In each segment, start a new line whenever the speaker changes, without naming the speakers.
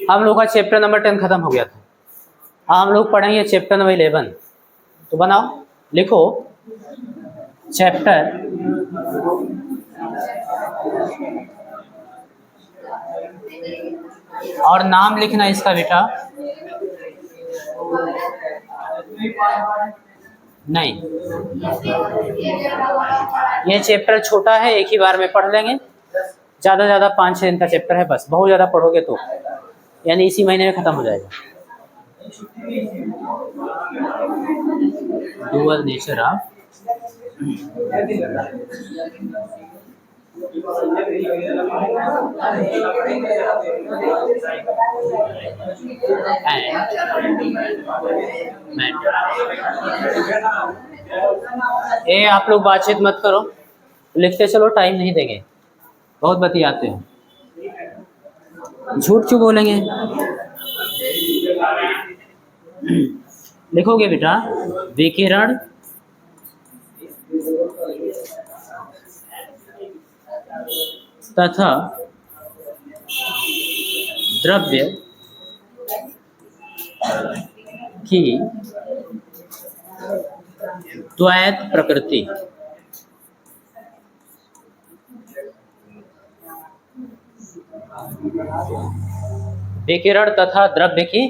हम लोग का चैप्टर नंबर 10 खत्म हो गया था। हम लोग पढ़ेंगे चैप्टर नंबर 11। तो बनाओ, लिखो चैप्टर और नाम लिखना इसका बेटा। नहीं, ये चैप्टर छोटा है, एक ही बार में पढ़ लेंगे। ज़्यादा से ज़्यादा 5-6 दिन का चैप्टर है बस। बहुत ज़्यादा पढ़ोगे तो यानी इसी महीने में ख़त्म हो जाएगा। डुअल नेचर ऑफ ए आप लोग बातचीत मत करो, लिखते चलो, टाइम नहीं देंगे, बहुत बतियाते हो, झूठ क्यों बोलेंगे। लिखोगे बेटा, विकिरण तथा द्रव्य की द्वैत प्रकृति। विकिरण तथा द्रव्य की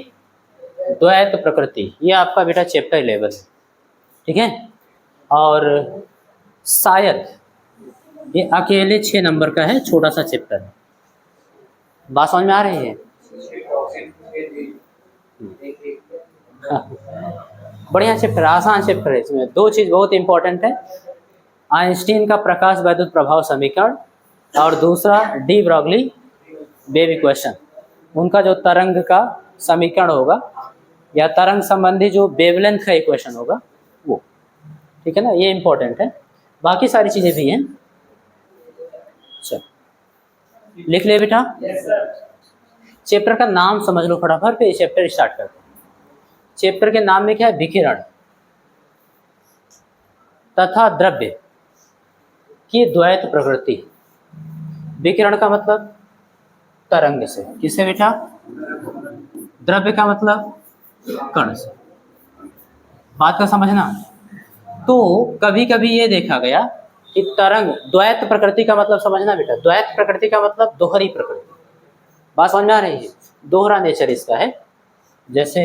द्वैत प्रकृति, ये आपका बेटा चैप्टर 11 है, ठीक है। और शायद ये अकेले 6 नंबर का है, छोटा सा चैप्टर है। बात समझ में आ रही है? बढ़िया चैप्टर, आसान चैप्टर है। इसमें 2 चीज़ बहुत इंपॉर्टेंट है, आइंस्टीन का प्रकाश वैद्युत प्रभाव समीकरण और दूसरा डी ब्रॉगली वेव इक्वेशन। उनका जो तरंग का समीकरण होगा या तरंग संबंधी जो वेवलेंथ का इक्वेशन होगा वो, ठीक है ना, ये इंपॉर्टेंट है। बाकी सारी चीज़ें भी हैं। चल लिख ले बेटा। चैप्टर का नाम समझ लो फटाफट, फिर चैप्टर स्टार्ट करते हैं। चैप्टर के नाम में क्या है? विकिरण तथा द्रव्य की द्वैत प्रकृति। विकिरण का मतलब तरंग से, किससे बेटा? द्रव्य का मतलब कण से। बात का समझना। तो कभी कभी ये देखा गया कि तरंग, द्वैत प्रकृति का मतलब समझना बेटा, द्वैत प्रकृति का मतलब दोहरी प्रकृति। बात समझ में आ रही है? दोहरा नेचर इसका है। जैसे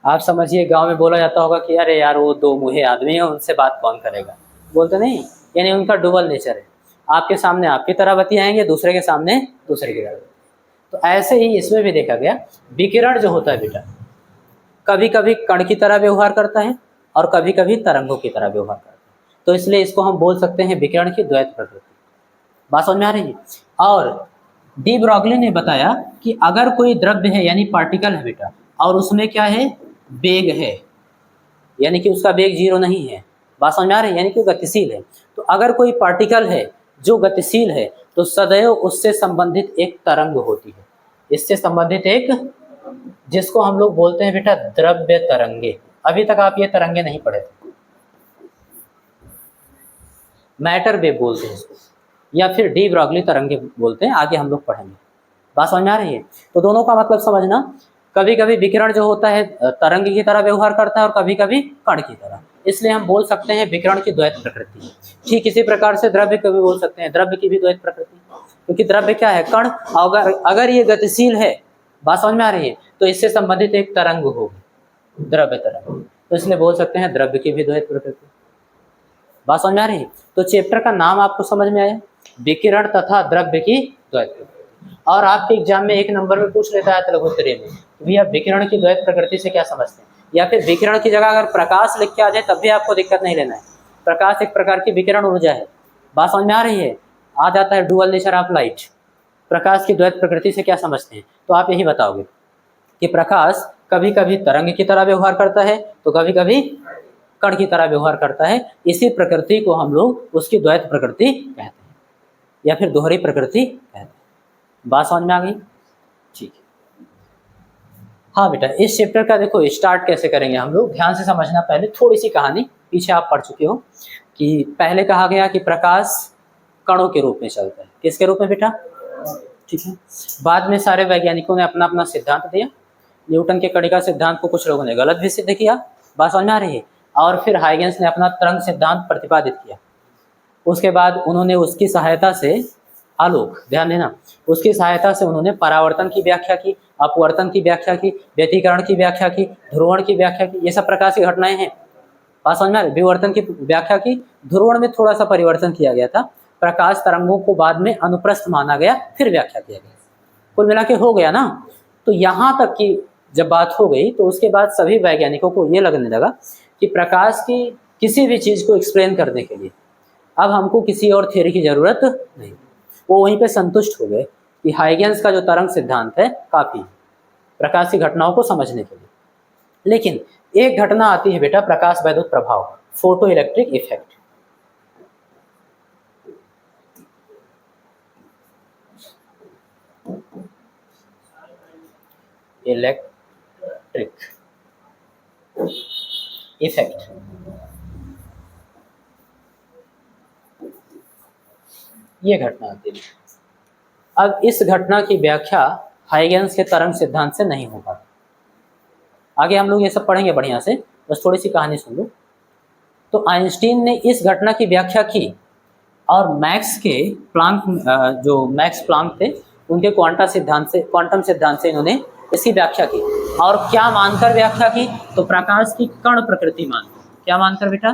आप समझिए गांव में बोला जाता होगा कि अरे यार वो 2 मुँहे आदमी है, उनसे बात कौन करेगा, बोलते नहीं, यानी उनका डुअल नेचर है। आपके सामने आपकी तरह बतियाएंगे, दूसरे के सामने दूसरे की तरह। तो ऐसे ही इसमें भी देखा गया, विकिरण जो होता है बेटा, कभी कभी कण की तरह व्यवहार करता है और कभी कभी तरंगों की तरह व्यवहार करता है। तो इसलिए इसको हम बोल सकते हैं विकिरण की द्वैत प्रकृति। बात समझ में आ रही है? और डी ब्रॉगली ने बताया कि अगर कोई द्रव्य है यानी पार्टिकल है बेटा, और उसमें क्या है? वेग है, यानी कि उसका वेग 0 नहीं है। बात समझ में आ रही है? यानी कि गतिशील है। तो अगर कोई पार्टिकल है जो गतिशील है तो सदैव उससे संबंधित एक तरंग होती है, इससे संबंधित एक, जिसको हम लोग बोलते हैं बेटा द्रव्य तरंगे। अभी तक आप ये तरंगे नहीं पढ़े थे, मैटर वेव बोलते हैं इसको, या फिर डी ब्रॉगली तरंगे बोलते हैं, आगे हम लोग पढ़ेंगे। बात समझ में आ रही है? तो दोनों का मतलब समझना। कभी कभी विकिरण जो होता है तरंग की तरह व्यवहार करता है और कभी कभी कण की तरह, इसलिए हम बोल सकते हैं विकिरण की द्वैत प्रकृति। ठीक इसी प्रकार से द्रव्य को भी बोल सकते हैं, द्रव्य की भी द्वैत प्रकृति, क्योंकि द्रव्य क्या है? कण। अगर ये गतिशील है, बात समझ में आ रही है, तो इससे संबंधित एक तरंग होगी, द्रव्य तरंग, तो इसलिए बोल सकते हैं द्रव्य की भी द्वैत प्रकृति। बात समझ में आ रही है? तो चैप्टर का नाम आपको समझ में आया, विकिरण तथा द्रव्य की द्वैत प्रकृति। और आपके एग्जाम में 1 नंबर में पूछ लेता है लघुत्तरीय में, भैया विकिरण की द्वैत प्रकृति से क्या समझते हैं, या फिर विकिरण की जगह अगर प्रकाश लिख के आ जाए तब भी आपको दिक्कत नहीं लेना है। प्रकाश एक प्रकार की विकिरण ऊर्जा है। बात समझ में आ रही है? आ जाता है डुअल नेचर ऑफ लाइट। प्रकाश की द्वैत प्रकृति से क्या समझते हैं, तो आप यही बताओगे कि प्रकाश कभी कभी तरंग की तरह व्यवहार करता है तो कभी कभी कण की तरह व्यवहार करता है। इसी प्रकृति को हम लोग उसकी द्वैत प्रकृति कहते हैं या फिर दोहरी प्रकृति कहते हैं। बात समझ में आ गई? ठीक है। हाँ बेटा, इस चैप्टर का देखो स्टार्ट कैसे करेंगे हम लोग, ध्यान से समझना। पहले थोड़ी सी कहानी, पीछे आप पढ़ चुके हो कि पहले कहा गया कि प्रकाश कणों के रूप में चलता है। किसके रूप में बेटा? ठीक है। बाद में सारे वैज्ञानिकों ने अपना अपना सिद्धांत दिया। न्यूटन के कणिका सिद्धांत को कुछ लोगों ने गलत भी सिद्ध किया, बात समझ में आ रही है। और फिर हाइगेंस ने अपना तरंग सिद्धांत प्रतिपादित किया। उसके बाद उन्होंने उसकी सहायता से, आलोक ध्यान देना, उसकी सहायता से उन्होंने परावर्तन की व्याख्या की, अपवर्तन की व्याख्या की, व्यतिकरण की व्याख्या की, ध्रुवण की व्याख्या की। ये सब प्रकार की घटनाएं हैं, बात समझ में आ रही। विवर्तन की व्याख्या की, ध्रुवण में थोड़ा सा परिवर्तन किया गया था, प्रकाश तरंगों को बाद में अनुप्रस्थ माना गया, फिर व्याख्या किया गया। कुल मिला के हो गया ना। तो यहाँ तक की जब बात हो गई तो उसके बाद सभी वैज्ञानिकों को ये लगने लगा कि प्रकाश की किसी भी चीज़ को एक्सप्लेन करने के लिए अब हमको किसी और थ्योरी की जरूरत नहीं। वो वहीं पे संतुष्ट हो गए कि हाइगेंस का जो तरंग सिद्धांत है काफ़ी प्रकाश की घटनाओं को समझने के लिए। लेकिन एक घटना आती है बेटा, प्रकाश वैद्युत प्रभाव, photo electric effect. Electric effect, ये घटना आती है। अब इस घटना की व्याख्या हाइगेंस के तरंग सिद्धांत से नहीं हो पाती। आगे हम लोग ये सब पढ़ेंगे बढ़िया से, बस थोड़ी सी कहानी सुन लो। तो आइंस्टीन ने इस घटना की व्याख्या की और मैक्स के प्लांक, जो मैक्स प्लांक थे, उनके क्वांटम सिद्धांत से इन्होंने इसकी व्याख्या की। और क्या मानकर व्याख्या की? तो प्रकाश की कण प्रकृति मानकर। क्या मानकर बेटा?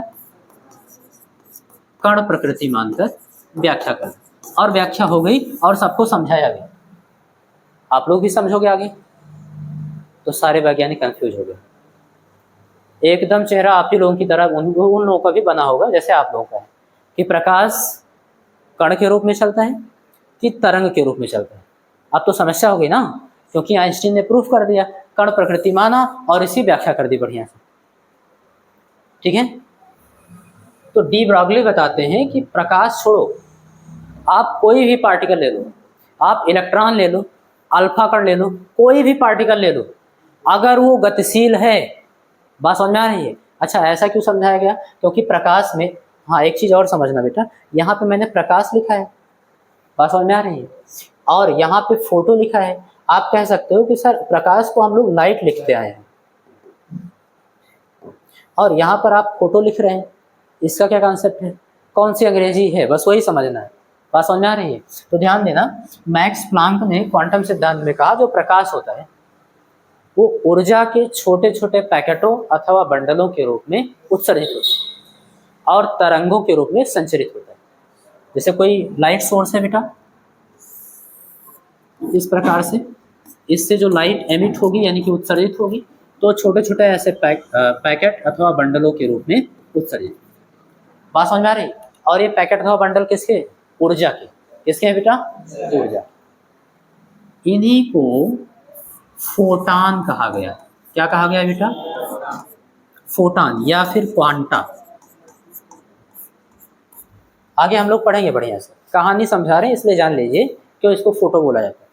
कण प्रकृति मानकर व्याख्या कर। और व्याख्या हो गई और सबको समझाया गया। आप लोग भी समझोगे आगे, तो सारे वैज्ञानिक कंफ्यूज हो गए। एकदम चेहरा आप ही लोगों की तरह उन लोगों का भी बना होगा जैसे आप लोगों का है, कि प्रकाश कण के रूप में चलता है कि तरंग के रूप में चलता है। अब तो समस्या हो गई ना, क्योंकि आइंस्टीन ने प्रूफ कर दिया, कण प्रकृति माना और इसी व्याख्या कर दी बढ़िया से। ठीक है। तो डी ब्रॉगली बताते हैं कि प्रकाश छोड़ो, आप कोई भी पार्टिकल ले लो, आप इलेक्ट्रॉन ले लो, अल्फा कण ले लो, कोई भी पार्टिकल ले लो, अगर वो गतिशील है, बात समझ में आ रही है। अच्छा, ऐसा क्यों समझाया गया? क्योंकि प्रकाश में, हाँ एक चीज़ और समझना बेटा, यहाँ पे मैंने प्रकाश लिखा है, बात समझ में आ रही है, और यहाँ पे फोटो लिखा है। आप कह सकते हो कि सर प्रकाश को हम लोग लाइट लिखते आए हैं और यहाँ पर आप फोटो लिख रहे हैं, इसका क्या कॉन्सेप्ट है? कौन सी अंग्रेजी है, बस वही समझना है। बात समझ में आ रही है। तो ध्यान देना, मैक्स प्लांक ने क्वांटम सिद्धांत में कहा जो प्रकाश होता है वो ऊर्जा के छोटे छोटे पैकेटों अथवा बंडलों के रूप में उत्सर्जित होता है और तरंगों के रूप में संचरित होता है। जैसे कोई लाइट सोर्स है बेटा, इस प्रकार से इससे जो लाइट एमिट होगी यानी कि उत्सर्जित होगी, तो छोटे छोटे ऐसे पैकेट अथवा बंडलों के रूप में उत्सर्जित। बात समझ में आ रही? और ये पैकेट अथवा बंडल किसके? ऊर्जा के। किसके हैं बेटा? ऊर्जा। इन्हीं को फोटान कहा गया। क्या कहा गया बेटा? फोटान या फिर क्वांटा। आगे हम लोग पढ़ेंगे बढ़िया से, कहानी समझा रहे हैं इसलिए जान लीजिए क्यों इसको फोटो बोला जाता है।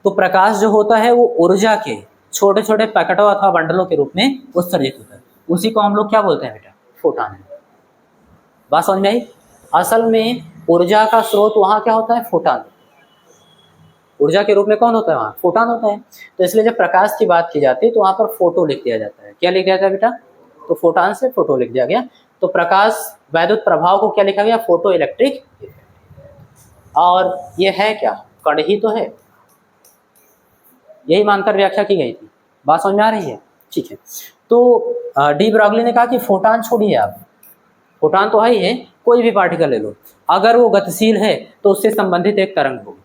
तो प्रकाश जो होता है वो ऊर्जा के छोटे छोटे पैकेटों अथवा बंडलों के रूप में उत्सर्जित होता है, उसी को हम लोग क्या बोलते हैं बेटा? फोटान है। बात समझ में आई? असल में ऊर्जा का स्रोत वहाँ क्या होता है? फोटान। ऊर्जा के रूप में कौन होता है? वहाँ फोटान होता है। तो इसलिए जब प्रकाश की बात की जाती है तो वहाँ पर फोटो लिख दिया जाता है। क्या लिख दिया जाता है बेटा? तो फोटान से फोटो लिख दिया गया। तो प्रकाश वैद्युत प्रभाव को क्या लिखा गया? Photo electric. और ये है क्या? कण ही तो है, यही मानकर व्याख्या की गई थी। बात समझ में आ रही है? ठीक है। तो डी ब्रॉगली ने कहा कि फोटान छोड़िए आप, फोटान तो है ही है, कोई भी पार्टिकल ले लो, अगर वो गतिशील है तो उससे संबंधित एक तरंग होगी।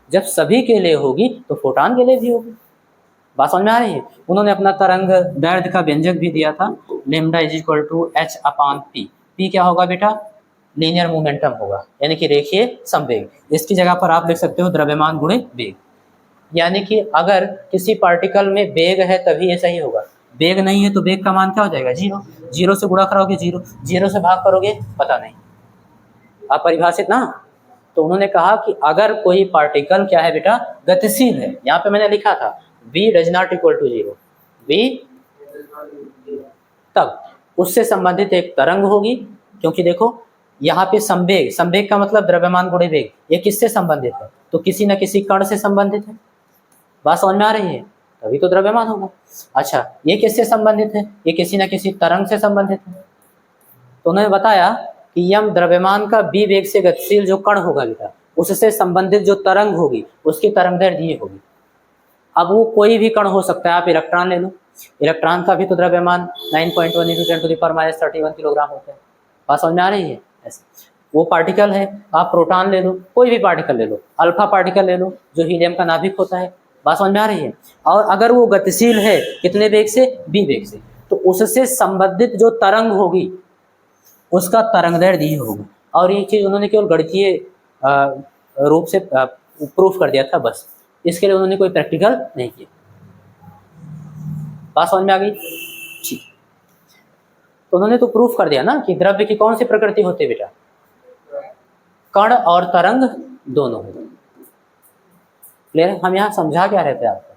जब सभी के लिए होगी तो फोटान के लिए भी होगी। बात समझ में आ रही है? उन्होंने अपना तरंग दैर्ध्य का व्यंजक भी दिया था, lambda is equal to h/p। p क्या होगा बेटा? लीनियर मोमेंटम होगा, यानी कि रेखीय संवेग। इसकी जगह पर आप लिख सकते हो द्रव्यमान गुणे वेग। यानी कि अगर किसी पार्टिकल में वेग है तभी ये सही होगा, वेग नहीं है तो वेग का मान क्या हो जाएगा? जीरो। जीरो से गुणा करोगे जीरो, जीरो से भाग करोगे पता नहीं, अपरिभाषित ना। तो उन्होंने कहा कि अगर कोई पार्टिकल क्या है बेटा? गतिशील है, यहाँ पे मैंने लिखा था v does not equal to zero, v तब उससे संबंधित एक तरंग होगी। क्योंकि देखो यहाँ पे संवेग, संवेग का मतलब द्रव्यमान गुणे वेग, ये किससे संबंधित है? तो किसी न किसी कण से संबंधित है। बात समझ में आ रही है? तभी तो द्रव्यमान होगा। अच्छा, ये किससे संबंधित है? ये किसी न किसी तरंग से संबंधित है। तो उन्होंने बताया कि यम द्रव्यमान का b वेग से गतिशील जो कण होगा बेटा, उससे संबंधित जो तरंग होगी उसकी तरंग दैर्ध्य ये होगी। अब वो कोई भी कण हो सकता है, आप इलेक्ट्रॉन ले लो, इलेक्ट्रॉन का भी तो द्रव्यमान 9.1 × 10⁻³ किलोग्राम होता है। बात समझ में आ रही है? ऐसे वो पार्टिकल है, आप प्रोटॉन ले लो, कोई भी पार्टिकल ले लो, अल्फा पार्टिकल ले लो जो हीलियम का नाभिक होता है। बात समझ में आ रही है? और अगर वो गतिशील है कितने वेग से? b वेग से, तो उससे संबंधित जो तरंग होगी उसका तरंग दैर्ध्य ये होगा। और ये चीज़ उन्होंने केवल गणितीय रूप से प्रूफ कर दिया था बस, इसके लिए उन्होंने कोई प्रैक्टिकल नहीं किया। बात समझ में आ गई? ठीक, तो उन्होंने तो प्रूफ कर दिया ना कि द्रव्य की कौन सी प्रकृति होती है बेटा? कण और तरंग दोनों होते। क्लियर? हम यहाँ समझा क्या रहे थे आपको?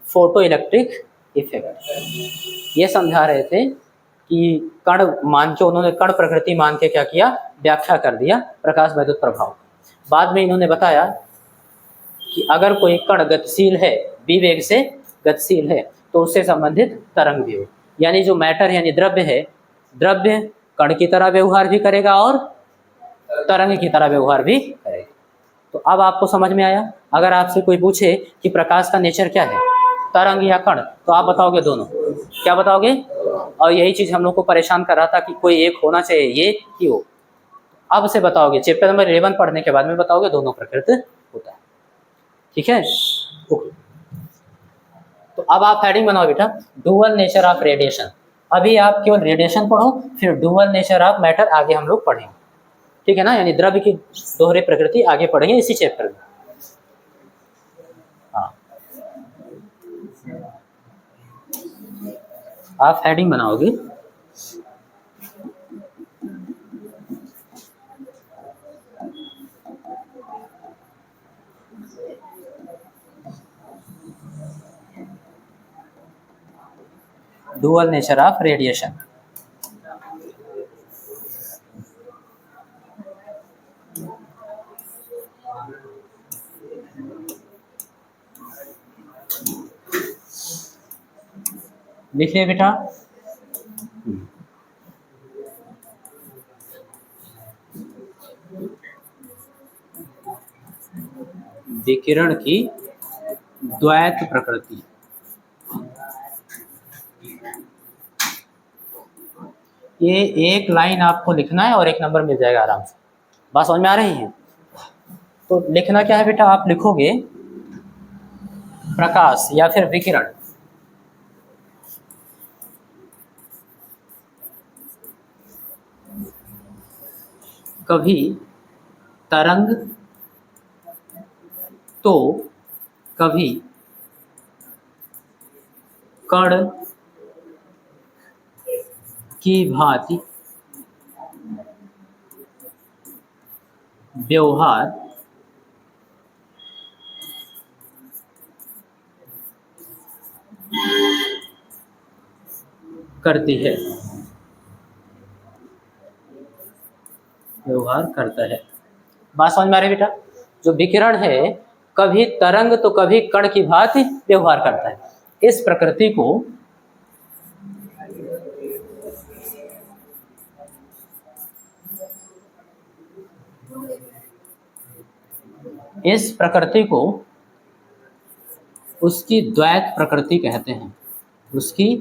फोटो इलेक्ट्रिक इफेक्ट ये समझा रहे थे कि कण मान के, उन्होंने कण प्रकृति मान के क्या किया? व्याख्या कर दिया प्रकाश वैद्युत प्रभाव। बाद में इन्होंने बताया कि अगर कोई कण गतिशील है, b वेग से गतिशील है, तो उससे संबंधित तरंग भी हो। यानी जो मैटर यानी द्रव्य है, द्रव्य कण की तरह व्यवहार भी करेगा और तरंग की तरह व्यवहार भी करेगा। तो अब आपको समझ में आया? अगर आपसे कोई पूछे कि प्रकाश का नेचर क्या है, तरंग या कण, तो आप बताओगे दोनों। क्या बताओगे? और यही चीज हम लोग को परेशान कर रहा था कि कोई एक होना चाहिए, ये कि वो। अब से बताओगे, चैप्टर नंबर 11 पढ़ने के बाद में बताओगे दोनों प्रकृति होता है। ठीक है? ओके, तो अब आप हेडिंग बनाओ बेटा, डुअल नेचर ऑफ रेडिएशन। अभी आप केवल रेडिएशन पढ़ो, फिर डुअल नेचर ऑफ मैटर आगे हम लोग पढ़ेंगे। ठीक है ना? यानी द्रव्य की दोहरे प्रकृति आगे पढ़ेंगे इसी चैप्टर में। हाँ, आप हेडिंग बनाओगे डुअल नेचर ऑफ रेडिएशन। लिखिए बेटा, विकिरण की द्वैत प्रकृति। ये एक लाइन आपको लिखना है और एक नंबर मिल जाएगा आराम से। बात समझ में आ रही है? तो लिखना क्या है बेटा? आप लिखोगे प्रकाश या फिर विकिरण कभी तरंग तो कभी कण की भांति व्यवहार करती है, व्यवहार करता है। बात समझ में आ रही है बेटा? जो विकिरण है कभी तरंग तो कभी कण की भांति व्यवहार करता है। इस प्रकृति को उसकी द्वैत प्रकृति कहते हैं। उसकी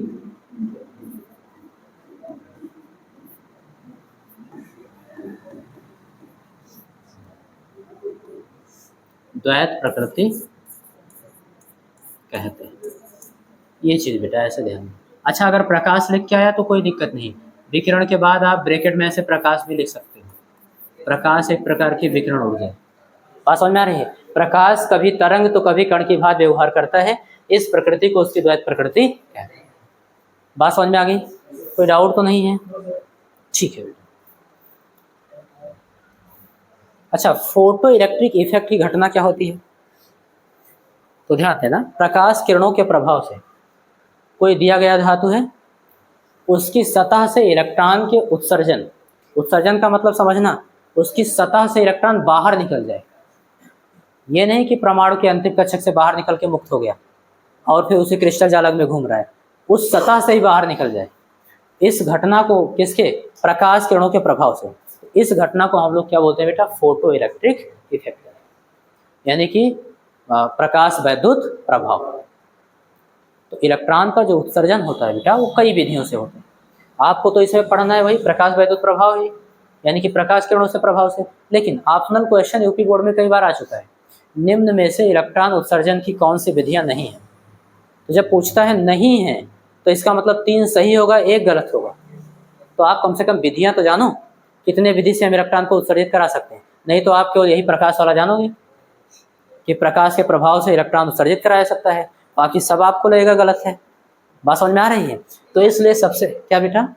द्वैत प्रकृति कहते हैं। ये चीज बेटा ऐसे ध्यान। अच्छा, अगर प्रकाश लिख के आया तो कोई दिक्कत नहीं, विकिरण के बाद आप ब्रैकेट में ऐसे प्रकाश भी लिख सकते हो। प्रकाश एक प्रकार की विकिरण ऊर्जा है। बात समझ में आ रही है? प्रकाश कभी तरंग तो कभी कण की भांति व्यवहार करता है। इस प्रकृति को उसकी द्वैत प्रकृति कहते हैं। बात समझ में आ गई? कोई डाउट तो नहीं है? ठीक है। अच्छा, फोटो इलेक्ट्रिक इफेक्ट की घटना क्या होती है? तो ध्यान देना, प्रकाश किरणों के प्रभाव से कोई दिया गया धातु है, उसकी सतह से इलेक्ट्रॉन के उत्सर्जन, उत्सर्जन का मतलब समझना, उसकी सतह से इलेक्ट्रॉन बाहर निकल जाए। ये नहीं कि परमाणु के अंतिम कक्षक से बाहर निकल के मुक्त हो गया और फिर उसी क्रिस्टल जालक में घूम रहा है, उस सतह से ही बाहर निकल जाए। इस घटना को किसके, प्रकाश किरणों के प्रभाव से, इस घटना को हम लोग क्या बोलते हैं बेटा, फोटो इलेक्ट्रिक इफेक्ट, यानी कि प्रकाश वैद्युत प्रभाव। तो इलेक्ट्रॉन का जो उत्सर्जन होता है बेटा वो कई विधियों से होता है। आपको तो इसमें पढ़ना है वही प्रकाश वैद्युत प्रभाव ही, यानी कि प्रकाश किरणों से प्रभाव से। लेकिन ऑप्शनल क्वेश्चन यूपी बोर्ड में कई बार आ चुका है, निम्न में से इलेक्ट्रॉन उत्सर्जन की कौन सी विधियां नहीं है। तो जब पूछता है नहीं है तो इसका मतलब 3 सही होगा, 1 गलत होगा। तो आप कम से कम विधियां तो जानो, कितने विधि से हम इलेक्ट्रॉन को उत्सर्जित करा सकते हैं। नहीं तो आप केवल यही प्रकाश वाला जानोगे कि प्रकाश के प्रभाव से इलेक्ट्रॉन उत्सर्जित कराया सकता है, बाकी सब आपको लगेगा गलत है। बात समझ में आ रही है? तो इसलिए सबसे क्या बेटा,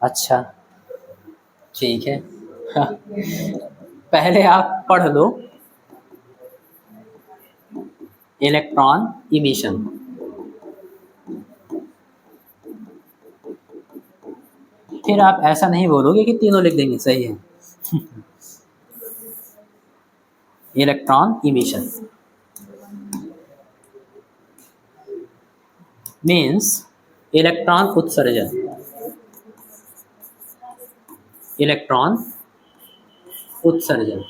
अच्छा ठीक है पहले आप पढ़ लो इलेक्ट्रॉन इमिशन, फिर आप ऐसा नहीं बोलोगे कि तीनों लिख देंगे, सही है इलेक्ट्रॉन इमिशन मीन्स इलेक्ट्रॉन उत्सर्जन, इलेक्ट्रॉन उत्सर्जन।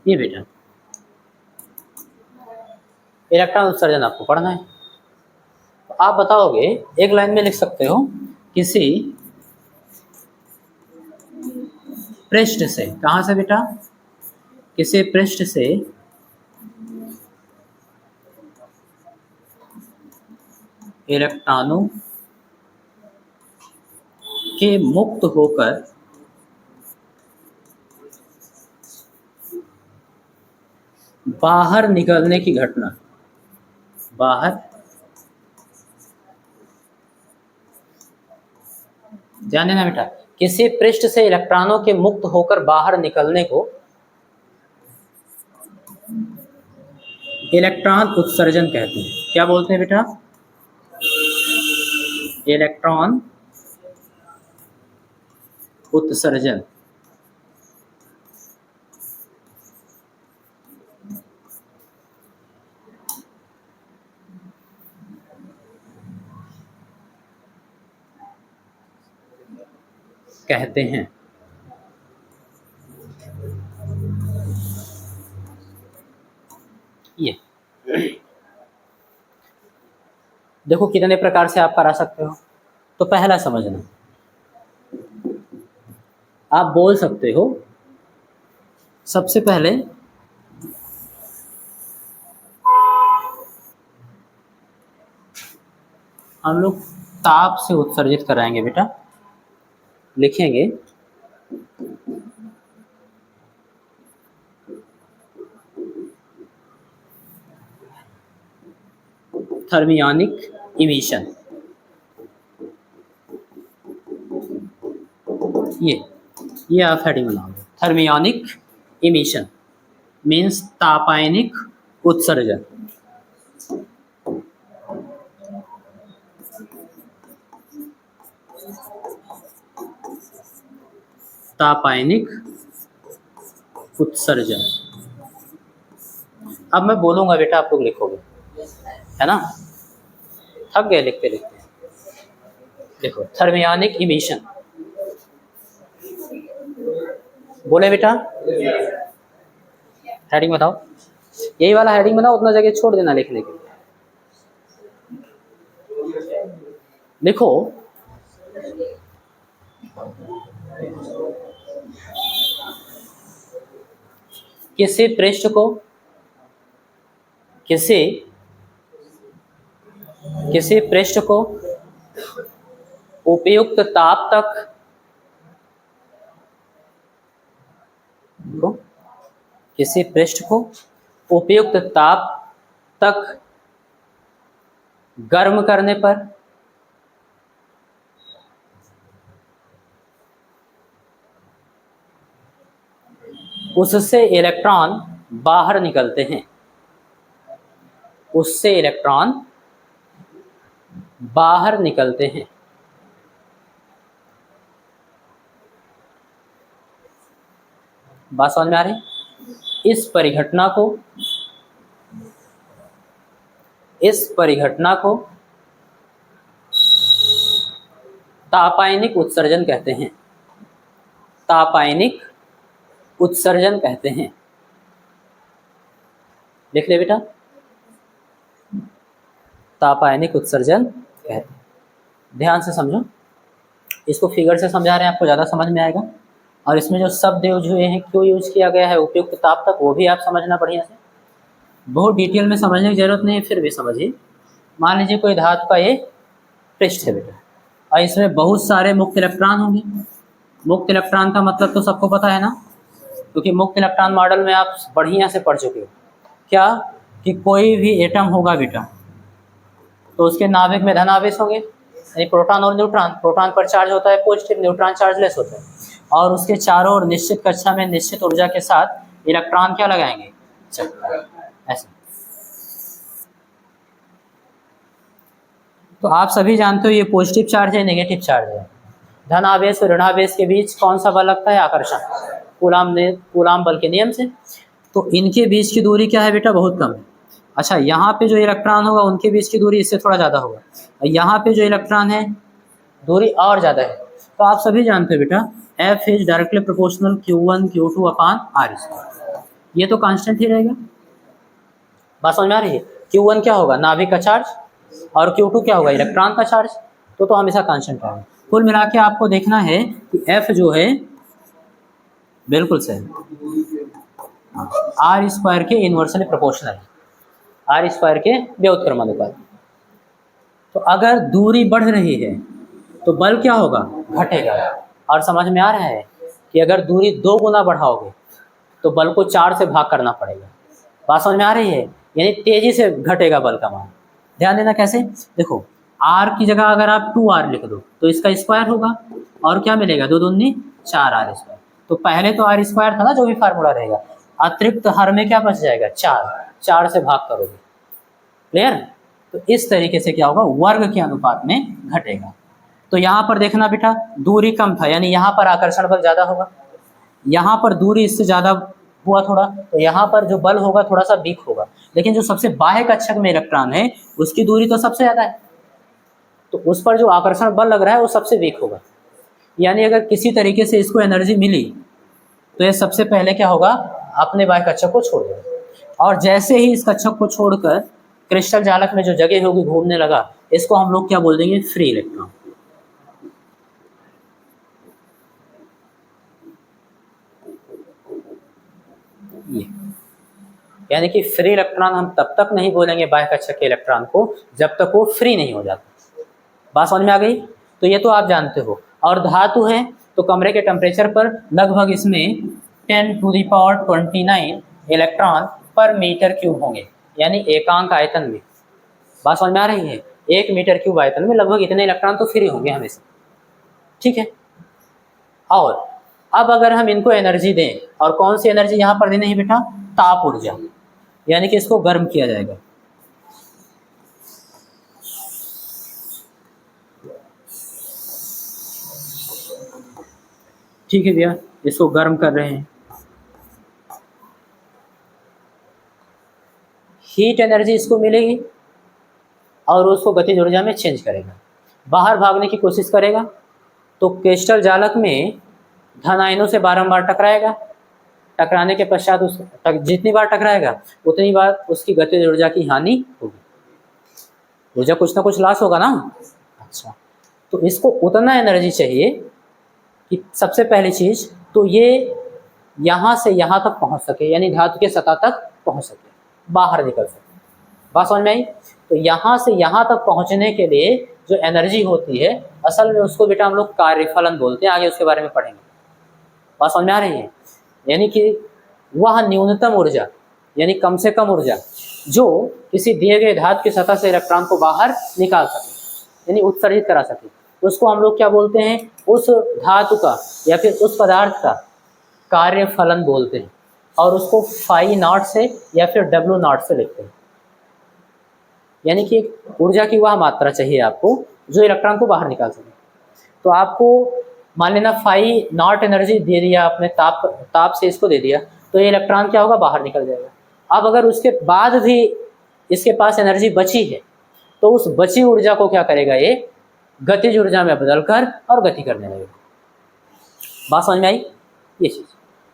ये बेटा इलेक्ट्रॉन उत्सर्जन आपको पढ़ना है। तो आप बताओगे, एक लाइन में लिख सकते हो, किसी पृष्ठ से, कहां से बेटा, किसी पृष्ठ से इलेक्ट्रॉनों के मुक्त होकर बाहर निकलने की घटना, बाहर, ध्यान देना बेटा, किसी पृष्ठ से इलेक्ट्रॉनों के मुक्त होकर बाहर निकलने को इलेक्ट्रॉन उत्सर्जन कहते हैं। क्या बोलते हैं बेटा, इलेक्ट्रॉन उत्सर्जन। कहते हैं। ये देखो कितने प्रकार से आप करा सकते हो। तो पहला समझना, आप बोल सकते हो सबसे पहले हम लोग ताप से उत्सर्जित कराएंगे बेटा, लिखेंगे थर्मियोनिक इमिशन। ये आप हेडिंग बनाओगे, थर्मियोनिक इमिशन मीन्स तापायनिक उत्सर्जन। तापायनिक उत्सर्जन। अब मैं बोलूंगा बेटा, आप लोग लिखोगे, है ना, थक गए लिखते लिखते। देखो थर्मियोनिक इमिशन, बोले बेटा, हेडिंग बताओ, यही वाला हेडिंग बनाओ, उतना जगह छोड़ देना लिखने के लिए। लिखो किसी पृष्ठ को, किसी पृष्ठ को उपयुक्त ताप तक, किसी पृष्ठ को उपयुक्त ताप तक गर्म करने पर उससे इलेक्ट्रॉन बाहर निकलते हैं, उससे इलेक्ट्रॉन बाहर निकलते हैं। बात समझ में आ रही? इस परिघटना को तापायनिक उत्सर्जन कहते हैं। तापायनिक उत्सर्जन कहते हैं। देख ले बेटा, तापायनिक उत्सर्जन कहते हैं। ध्यान से समझो, इसको फिगर से समझा रहे हैं, आपको ज़्यादा समझ में आएगा। और इसमें जो शब्द यूज हुए हैं, क्यों यूज किया गया है उपयुक्त ताप तक, वो भी आप समझना बढ़िया से। बहुत डिटेल में समझने की जरूरत नहीं है, फिर भी समझिए। मान लीजिए कोई धातु का ये पृष्ठ है बेटा, और इसमें बहुत सारे मुक्त इलेक्ट्रॉन होंगे। मुक्त इलेक्ट्रॉन का मतलब तो सबको पता है ना, क्योंकि मुक्त इलेक्ट्रॉन मॉडल में आप बढ़िया से पढ़ चुके हो। क्या कि कोई भी एटम होगा बेटा, तो उसके नाभिक में धन आवेश होंगे, यानी प्रोटॉन और न्यूट्रॉन। प्रोटॉन पर चार्ज होता है पॉजिटिव, न्यूट्रॉन चार्जलेस होता है। और उसके चारों ओर निश्चित कक्षा में निश्चित ऊर्जा के साथ इलेक्ट्रॉन क्या लगाएंगे, ऐसे। तो आप सभी जानते हो ये पॉजिटिव चार्ज है, नेगेटिव चार्ज है। धन आवेश और ऋणावेश के बीच कौन सा बल लगता है, आकर्षण, कूलाम बल के नियम से। तो इनके बीच की दूरी क्या है बेटा, बहुत कम है। अच्छा, यहाँ पे जो इलेक्ट्रॉन होगा उनके बीच की दूरी इससे थोड़ा ज़्यादा होगा, और यहाँ पे जो इलेक्ट्रॉन है दूरी और ज़्यादा है। तो आप सभी जानते हो बेटा F is directly proportional Q1 Q2 upon R²। ये तो कांस्टेंट ही रहेगा। बात समझ में आ रही है? Q1 क्या होगा, नाभिक का चार्ज, और Q2 क्या होगा, इलेक्ट्रॉन का चार्ज। तो हमेशा कांस्टेंट रहेगा। कुल मिला के आपको देखना है कि F जो है बिल्कुल सही R² के इनवर्सली प्रोपोर्शनल है, R² के व्युत्क्रमानुपात। तो अगर दूरी बढ़ रही है तो बल क्या होगा, घटेगा। और समझ में आ रहा है कि अगर दूरी 2 गुना बढ़ाओगे तो बल को 4 से भाग करना पड़ेगा। बात समझ में आ रही है? यानी तेजी से घटेगा बल का मान। ध्यान देना कैसे, देखो R की जगह अगर आप 2R लिख दो तो इसका स्क्वायर होगा, और क्या मिलेगा, 2 दूनी 4R²। तो पहले तो R² था ना, जो भी फार्मूला रहेगा, अतिरिक्त हर में क्या बच जाएगा, 4 से भाग करोगे। क्लियर? तो इस तरीके से क्या होगा, वर्ग के अनुपात में घटेगा। तो यहाँ पर देखना बेटा, दूरी कम था, यानी यहाँ पर आकर्षण बल ज़्यादा होगा। यहाँ पर दूरी इससे ज़्यादा हुआ थोड़ा, तो यहाँ पर जो बल होगा थोड़ा सा वीक होगा। लेकिन जो सबसे बाह्य कक्षक में इलेक्ट्रॉन है उसकी दूरी तो सबसे ज़्यादा है, तो उस पर जो आकर्षण बल लग रहा है वो सबसे वीक होगा। यानी अगर किसी तरीके से इसको एनर्जी मिली तो ये सबसे पहले क्या होगा, अपने बाह्य कक्षक को छोड़ देगा। और जैसे ही इस कक्षक को छोड़कर क्रिस्टल जालक में जो जगह होगी घूमने लगा, इसको हम लोग क्या बोल देंगे, फ्री इलेक्ट्रॉन। यानी कि फ्री इलेक्ट्रॉन हम तब तक नहीं बोलेंगे बाह्य कक्षक के इलेक्ट्रॉन को जब तक वो फ्री नहीं हो जाता। बात समझ में आ गई? तो ये तो आप जानते हो। और धातु है तो कमरे के टेम्परेचर पर लगभग इसमें 10⁻29 इलेक्ट्रॉन पर मीटर क्यूब होंगे, यानी एकांक आयतन में। बात समझ में आ रही है? 1 मीटर क्यूब आयतन में लगभग इतने इलेक्ट्रॉन तो फ्री होंगे हमेशा। ठीक है, और अब अगर हम इनको एनर्जी दें, और कौन सी एनर्जी यहाँ पर देनी है बेटा, ताप ऊर्जा, यानी कि इसको गर्म किया जाएगा। ठीक है भैया, इसको गर्म कर रहे हैं। हीट एनर्जी इसको मिलेगी और उसको गतिज ऊर्जा में चेंज करेगा, बाहर भागने की कोशिश करेगा। तो क्रिस्टल जालक में धन आयनों से बारंबार टकराएगा। टकराने के पश्चात जितनी बार टकराएगा उतनी बार उसकी गतिज ऊर्जा की हानि होगी, ऊर्जा कुछ ना कुछ लॉस होगा ना। अच्छा, तो इसको उतना एनर्जी चाहिए कि सबसे पहली चीज़ तो ये यहाँ से यहाँ तक पहुँच सके, यानी धातु के सतह तक पहुँच सके, बाहर निकल सके। बात समझ में आई? तो यहाँ से यहाँ तक पहुँचने के लिए जो एनर्जी होती है, असल में उसको बेटा हम लोग कार्यफलन बोलते हैं, आगे उसके बारे में पढ़ेंगे। बात समझ में आ रही है? यानी कि वह न्यूनतम ऊर्जा, यानी कम से कम ऊर्जा जो किसी दिए गए धातु की सतह से इलेक्ट्रॉन को बाहर निकाल सके, यानी उत्सर्जित करा सके, उसको हम लोग क्या बोलते हैं, उस धातु का या फिर उस पदार्थ का कार्यफलन बोलते हैं। और उसको φ0 से या फिर W0 से लिखते हैं। यानी कि ऊर्जा की वह मात्रा चाहिए आपको जो इलेक्ट्रॉन को बाहर निकाल सके। तो आपको मान लेना फाई नॉट एनर्जी दे दिया आपने, ताप से इसको दे दिया, तो ये इलेक्ट्रॉन क्या होगा, बाहर निकल जाएगा। अब अगर उसके बाद भी इसके पास एनर्जी बची है तो उस बची ऊर्जा को क्या करेगा, ये गतिज ऊर्जा में बदलकर और गति करने लगेगा। बात समझ में आई? ये चीज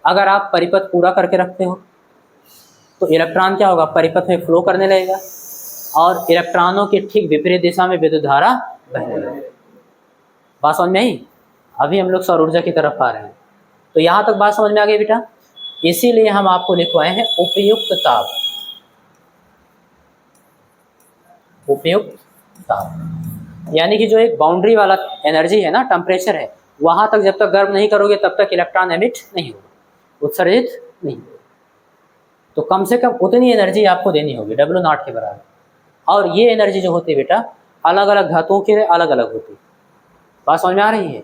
अगर आप परिपथ पूरा करके रखते हो तो इलेक्ट्रॉन क्या होगा, परिपथ में फ्लो करने लगेगा और इलेक्ट्रॉनों की ठीक विपरीत दिशा में विद्युत धारा बहने लगेगी। बात समझ में आई? अभी हम लोग सौर ऊर्जा की तरफ आ रहे हैं, तो यहाँ तक बात समझ में आ गई बेटा। इसीलिए हम आपको लिखवाए हैं उपयुक्त ताप। उपयुक्त ताप यानी कि जो एक बाउंड्री वाला एनर्जी है ना, टेम्परेचर है, वहां तक जब तक गर्म नहीं करोगे तब तक इलेक्ट्रॉन एमिट नहीं होगा, उत्सर्जित नहीं होगा। तो कम से कम उतनी एनर्जी आपको देनी होगी, W0 के बराबर। और ये एनर्जी जो होती है बेटा अलग अलग धातुओं के लिए अलग अलग होती है। बात समझ में आ रही है?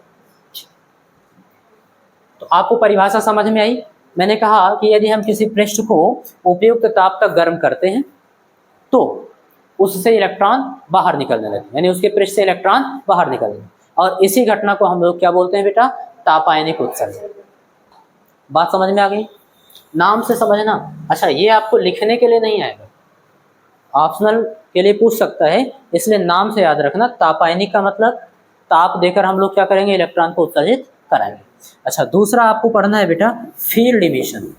तो आपको परिभाषा समझ में आई? मैंने कहा कि यदि हम किसी पृष्ठ को उपयुक्त ताप तक गर्म करते हैं तो उससे इलेक्ट्रॉन बाहर निकलने लगते हैं, यानी उसके पृष्ठ से इलेक्ट्रॉन बाहर निकलने, और इसी घटना को हम लोग क्या बोलते हैं बेटा, तापायनिक उत्सर्जन। बात समझ में आ गई? नाम से समझना। अच्छा, ये आपको लिखने के लिए नहीं आएगा, ऑप्शनल के लिए पूछ सकता है, इसलिए नाम से याद रखना। तापायनिक का मतलब ताप देकर हम लोग क्या करेंगे, इलेक्ट्रॉन को उत्सर्जित कराएंगे। अच्छा, दूसरा आपको पढ़ना है बेटा फील्ड इमिशन।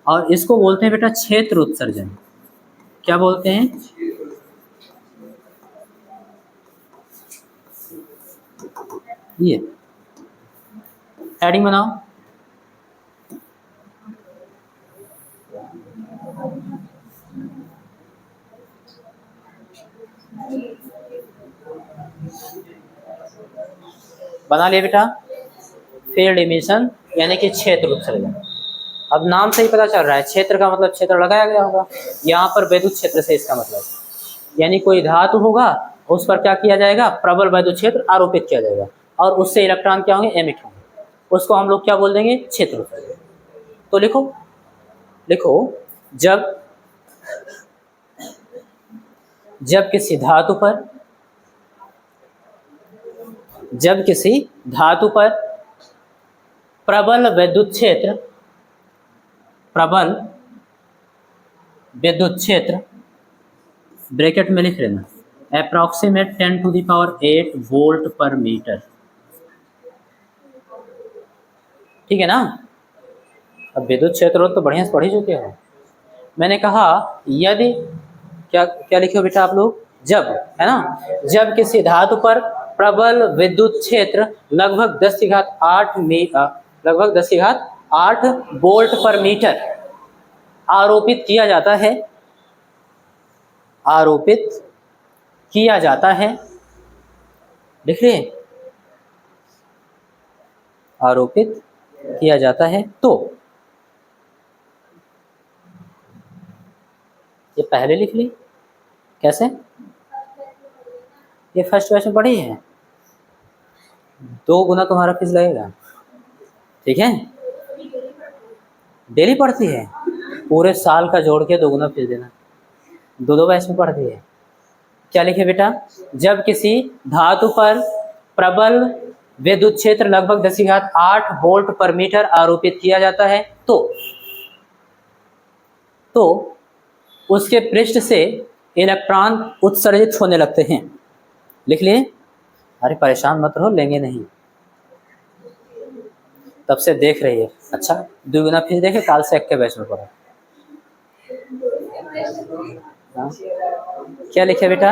और इसको बोलते हैं बेटा क्षेत्र उत्सर्जन। क्या बोलते हैं? ये हेडिंग बनाओ। बना लिया बेटा, फील्ड इमिशन यानी कि क्षेत्र उत्सर्जन। अब नाम से ही पता चल रहा है, क्षेत्र का मतलब क्षेत्र लगाया गया होगा, यहाँ पर वैद्युत क्षेत्र से इसका मतलब, यानी कोई धातु होगा उस पर क्या किया जाएगा, प्रबल वैद्युत क्षेत्र आरोपित किया जाएगा और उससे इलेक्ट्रॉन क्या होंगे, एमिट होंगे। उसको हम लोग क्या बोल देंगे, क्षेत्र उत्सर्जन। तो लिखो लिखो, जब किसी धातु पर प्रबल विद्युत क्षेत्र ब्रैकेट में लिख लेना, अप्रॉक्सीमेट 10⁸ वोल्ट पर मीटर। ठीक है ना? अब विद्युत क्षेत्र तो बढ़िया से पढ़ ही चुके हो। मैंने कहा यदि क्या लिखे हो बेटा आप लोग, जब, है ना, जब किसी धातु पर प्रबल विद्युत क्षेत्र लगभग 10⁸ वोल्ट पर मीटर आरोपित किया जाता है, लिख रहे, आरोपित किया जाता है, तो ये पहले लिख ली। कैसे? ये फर्स्ट बैच में पढ़ी है, 2 गुना तुम्हारा फीस लगेगा। ठीक है, डेली पढ़ती है, पूरे साल का जोड़ के 2 गुना फीस देना, 2 बैच में पढ़ती है। क्या लिखे बेटा, जब किसी धातु पर प्रबल विद्युत क्षेत्र लगभग 10⁸ वोल्ट पर मीटर आरोपित किया जाता है तो उसके पृष्ठ से इलेक्ट्रॉन उत्सर्जित होने लगते हैं। लिख लिए? अरे परेशान मत रहो, लेंगे नहीं, तब से देख रही है। अच्छा, 2 गुना फीस देखे, काल से 1 के बैच में पढ़ा। क्या लिखे बेटा?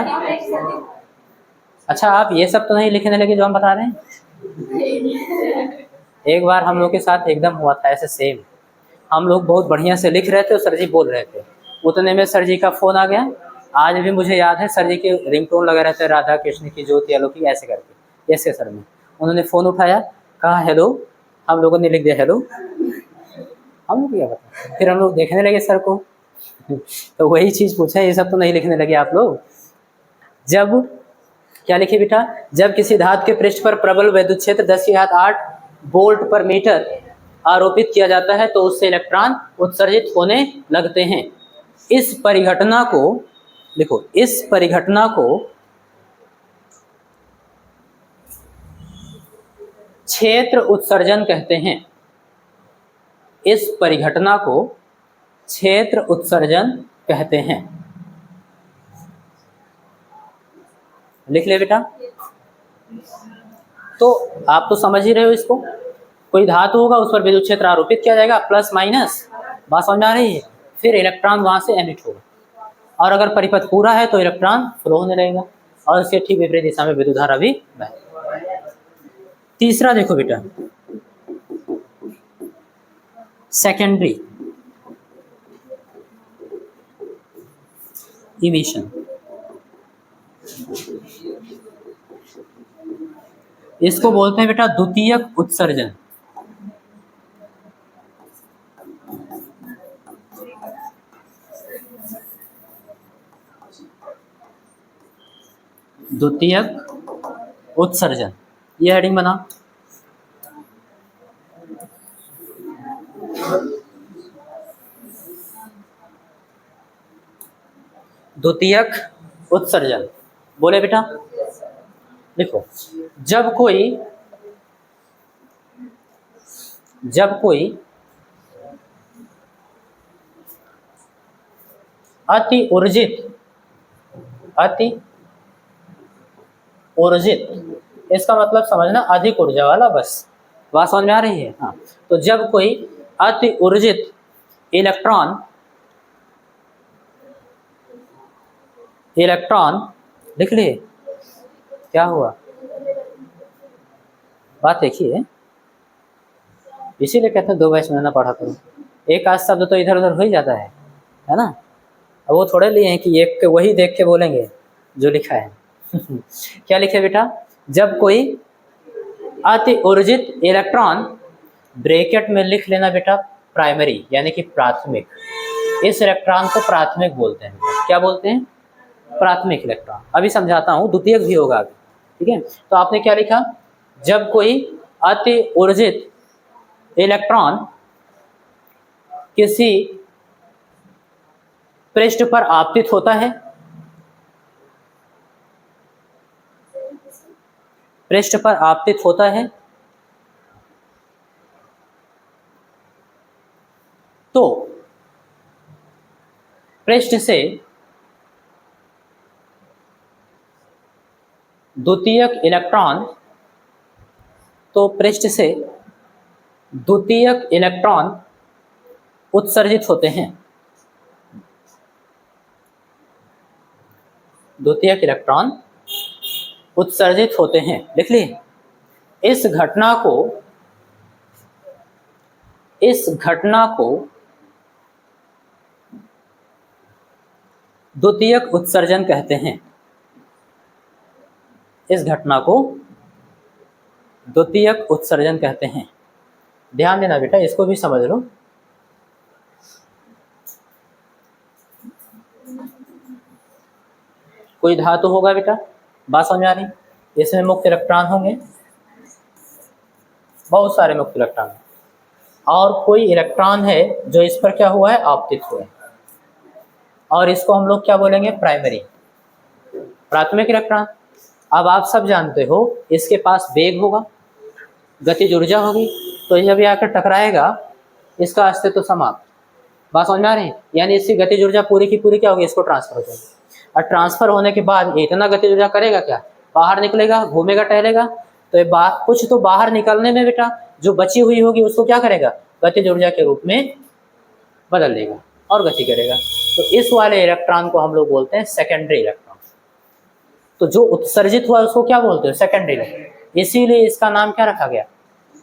अच्छा, आप ये सब तो नहीं लिखने लगे जो हम बता रहे हैं? एक बार हम लोग के साथ एकदम हुआ था ऐसे सेम, हम लोग बहुत बढ़िया से लिख रहे थे और सर जी बोल रहे थे, उतने में सर जी का फ़ोन आ गया। आज भी मुझे याद है, सर जी के रिंगटोन लगा रहते हैं, राधा कृष्ण की, ज्योति अलौकिक, ऐसे करके, ऐसे सर में उन्होंने फ़ोन उठाया, कहा हेलो, हम लोगों ने लिख दिया हेलो, हम लोग क्या पता, फिर हम लोग देखने लगे सर को तो वही चीज़ पूछा, ये सब तो नहीं लिखने लगे आप लोग। जब क्या लिखे बेटा, जब किसी धातु के पृष्ठ पर प्रबल विद्युत क्षेत्र 10⁸ वोल्ट पर मीटर आरोपित किया जाता है तो उससे इलेक्ट्रॉन उत्सर्जित होने लगते हैं। इस परिघटना को, देखो इस परिघटना को क्षेत्र उत्सर्जन कहते हैं। इस परिघटना को क्षेत्र उत्सर्जन कहते हैं। लिख ले बेटा। तो आप तो समझ ही रहे हो इसको, कोई धातु होगा उस पर विद्युत क्षेत्र आरोपित किया जाएगा, प्लस माइनस, बात समझ में आ रही है। फिर इलेक्ट्रॉन वहां से एमिट होगा, और अगर परिपथ पूरा है तो इलेक्ट्रॉन फ्लो होने लगेगा, और इसके ठीक विपरीत दिशा में विद्युत धारा भी बहेगी। तीसरा देखो बेटा, सेकेंडरी इमिशन। इसको बोलते हैं बेटा द्वितीयक उत्सर्जन। द्वितीयक उत्सर्जन, ये हेडिंग बना। द्वितीयक उत्सर्जन बोले बेटा। देखो जब कोई अति ऊर्जित, इसका मतलब समझना अधिक ऊर्जा वाला, बस बात समझ में आ रही है। हाँ, तो जब कोई अति ऊर्जित इलेक्ट्रॉन लिख लिए, क्या हुआ, बात देखिए, इसीलिए कहते हैं 2 बैच में ना पढ़ा करो, एक आध शब्द तो इधर उधर हो ही जाता है ना। अब वो थोड़े लिए हैं कि एक वही देख के बोलेंगे जो लिखा है। क्या लिखे बेटा, जब कोई अति ऊर्जित इलेक्ट्रॉन, ब्रैकेट में लिख लेना बेटा प्राइमरी यानी कि प्राथमिक, इस इलेक्ट्रॉन को प्राथमिक बोलते हैं। क्या बोलते हैं, प्राथमिक इलेक्ट्रॉन। अभी समझाता हूँ, द्वितीयक भी होगा अभी, ठीक है। तो आपने क्या लिखा, जब कोई अति ऊर्जित इलेक्ट्रॉन किसी पृष्ठ पर आपतित होता है, पृष्ठ पर आपतित होता है, तो पृष्ठ से द्वितीयक इलेक्ट्रॉन उत्सर्जित होते हैं। द्वितीयक इलेक्ट्रॉन उत्सर्जित होते हैं, लिख लिए। इस घटना को द्वितीयक उत्सर्जन कहते हैं। इस घटना को द्वितीयक उत्सर्जन कहते हैं। ध्यान देना बेटा, इसको भी समझ लो। कोई धातु होगा बेटा, बात समझ आ रही, इसमें मुक्त इलेक्ट्रॉन होंगे, बहुत सारे मुक्त इलेक्ट्रॉन, और कोई इलेक्ट्रॉन है जो इस पर क्या हुआ है, आपतित हुआ है, और इसको हम लोग क्या बोलेंगे, प्राथमिक इलेक्ट्रॉन। अब आप सब जानते हो इसके पास वेग होगा, गतिज ऊर्जा होगी, तो जब ये आकर टकराएगा इसका अस्तित्व समाप्त। बात समझ में आ रही है, यानी इसकी गतिज ऊर्जा पूरी की पूरी क्या होगी, इसको ट्रांसफर हो जाएगी। और ट्रांसफर होने के बाद इतना गतिज ऊर्जा करेगा क्या, बाहर निकलेगा, घूमेगा, टहलेगा, तो ये कुछ तो बाहर निकलने में बेटा जो बची हुई होगी उसको क्या करेगा, गतिज ऊर्जा के रूप में बदल देगा और गति करेगा। तो इस वाले इलेक्ट्रॉन को हम लोग बोलते हैं सेकेंडरी इलेक्ट्रॉन। तो जो उत्सर्जित हुआ उसको क्या बोलते हैं, सेकेंडरी इलेक्ट्रॉन, इसीलिए इसका नाम क्या रखा गया,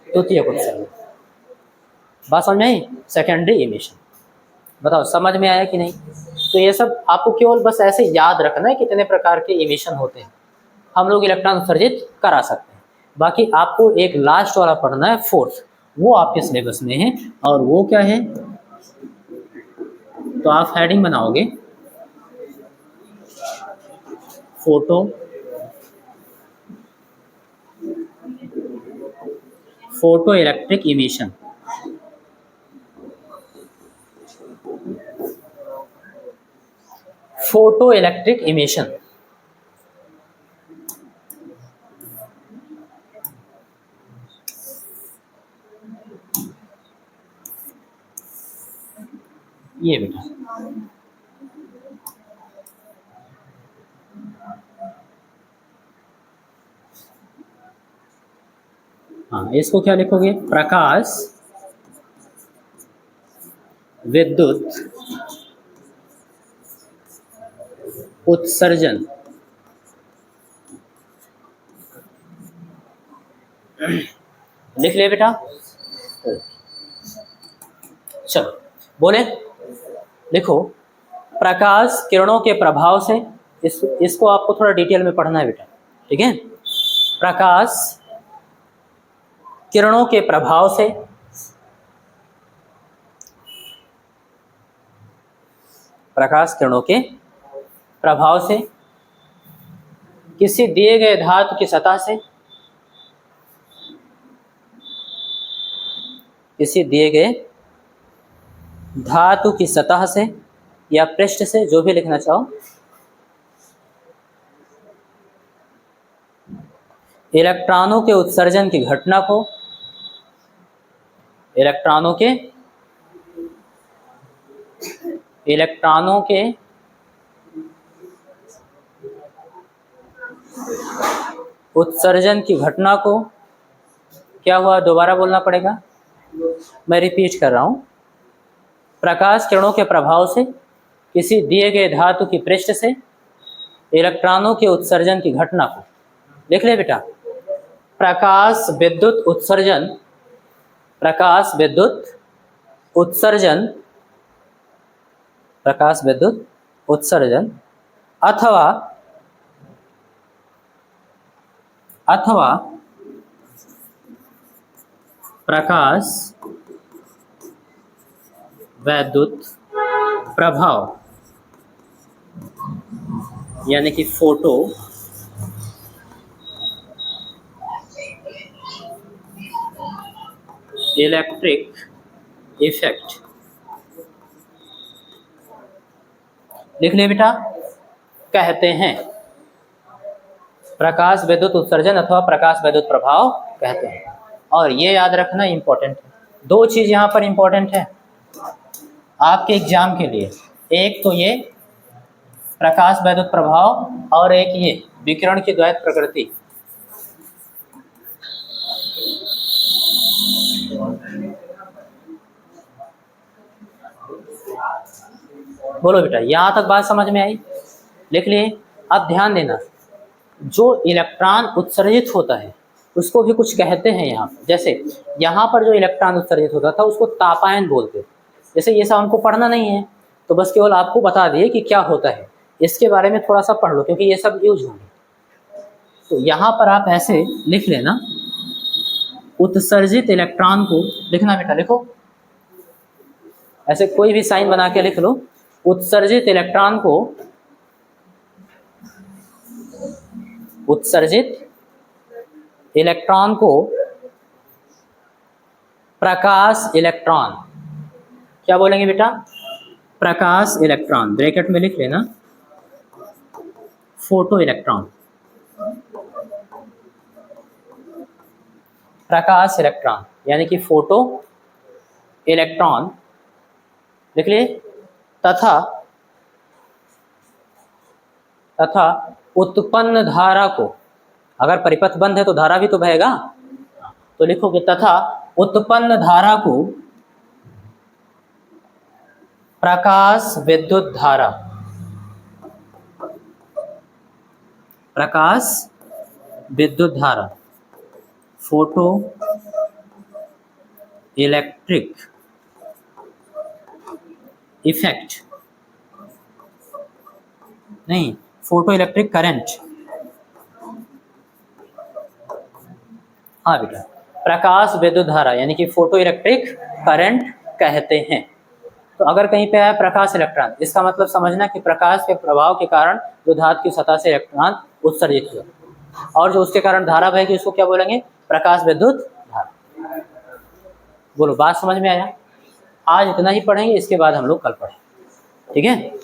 द्वितीयक उत्सर्जन। बात समझ में आई, सेकेंडरी इमिशन। बताओ समझ में आया कि नहीं। तो ये सब आपको केवल बस ऐसे याद रखना है कितने प्रकार के इमिशन होते हैं, हम लोग इलेक्ट्रॉन उत्सर्जित करा सकते हैं। बाकी आपको एक लास्ट वाला पढ़ना है, फोर्थ, वो आपके सिलेबस में है, और वो क्या है, तो आप हेडिंग बनाओगे photo electric emission. Photo electric emission. ये बेटा हाँ, इसको क्या लिखोगे? प्रकाश विद्युत उत्सर्जन लिख ले बेटा। चलो बोले, लिखो प्रकाश किरणों के प्रभाव से, इसको आपको थोड़ा डिटेल में पढ़ना है बेटा, ठीक है। प्रकाश किरणों के प्रभाव से किसी दिए गए धातु की सतह से, किसी दिए गए धातु की सतह से या पृष्ठ से, जो भी लिखना चाहो, इलेक्ट्रॉनों के उत्सर्जन की घटना को, इलेक्ट्रॉनों के उत्सर्जन की घटना को, क्या हुआ दोबारा बोलना पड़ेगा, मैं रिपीट कर रहा हूं। प्रकाश किरणों के प्रभाव से किसी दिए गए धातु की पृष्ठ से इलेक्ट्रॉनों के उत्सर्जन की घटना को, लिख ले बेटा। प्रकाश विद्युत उत्सर्जन, प्रकाश विद्युत उत्सर्जन, प्रकाश विद्युत उत्सर्जन अथवा प्रकाश वैद्युत प्रभाव, यानी कि फोटो इलेक्ट्रिक इफेक्ट, लिख ले बेटा, कहते हैं। प्रकाश विद्युत उत्सर्जन अथवा प्रकाश विद्युत प्रभाव कहते हैं। और ये याद रखना इंपॉर्टेंट है, दो चीज यहाँ पर इंपॉर्टेंट है आपके एग्जाम के लिए, एक तो ये प्रकाश वैद्युत प्रभाव और एक ये विकिरण की द्वैत प्रकृति। बोलो बेटा, यहां तक बात समझ में आई? लिख लिए। अब ध्यान देना, जो इलेक्ट्रॉन उत्सर्जित होता है उसको भी कुछ कहते हैं यहाँ पर। जैसे यहाँ पर जो इलेक्ट्रॉन उत्सर्जित होता था उसको तापायन बोलते थे। जैसे ये सब हमको पढ़ना नहीं है, तो बस केवल आपको बता दिए कि क्या होता है, इसके बारे में थोड़ा सा पढ़ लो क्योंकि ये सब यूज होंगे। तो यहाँ पर आप ऐसे लिख लेना, उत्सर्जित इलेक्ट्रॉन को लिखना बेटा, लिखो ऐसे कोई भी साइन बना के लिख लो। उत्सर्जित इलेक्ट्रॉन को, उत्सर्जित इलेक्ट्रॉन को प्रकाश इलेक्ट्रॉन, क्या बोलेंगे बेटा? प्रकाश इलेक्ट्रॉन, ब्रैकेट में लिख लेना फोटो इलेक्ट्रॉन, प्रकाश इलेक्ट्रॉन यानी कि फोटो इलेक्ट्रॉन लिख लिए। तथा उत्पन्न धारा को, अगर परिपथ बंद है तो धारा भी तो बहेगा, तो लिखोगे तथा उत्पन्न धारा को प्रकाश विद्युत धारा, प्रकाश विद्युत धारा, फोटो इलेक्ट्रिक इफेक्ट, नहीं फोटो इलेक्ट्रिक करंट, हाँ बेटा, प्रकाश विद्युत धारा यानी कि फोटो इलेक्ट्रिक करंट कहते हैं। तो अगर कहीं पे आया प्रकाश इलेक्ट्रॉन, इसका मतलब समझना कि प्रकाश के प्रभाव के कारण जो धातु की सतह से इलेक्ट्रॉन उत्सर्जित हुआ और जो उसके कारण धारा बहेगी उसको क्या बोलेंगे? प्रकाश विद्युत धारा। बोलो बात समझ में आया? आज इतना ही पढ़ेंगे, इसके बाद हम लोग कल पढ़ेंगे, ठीक है।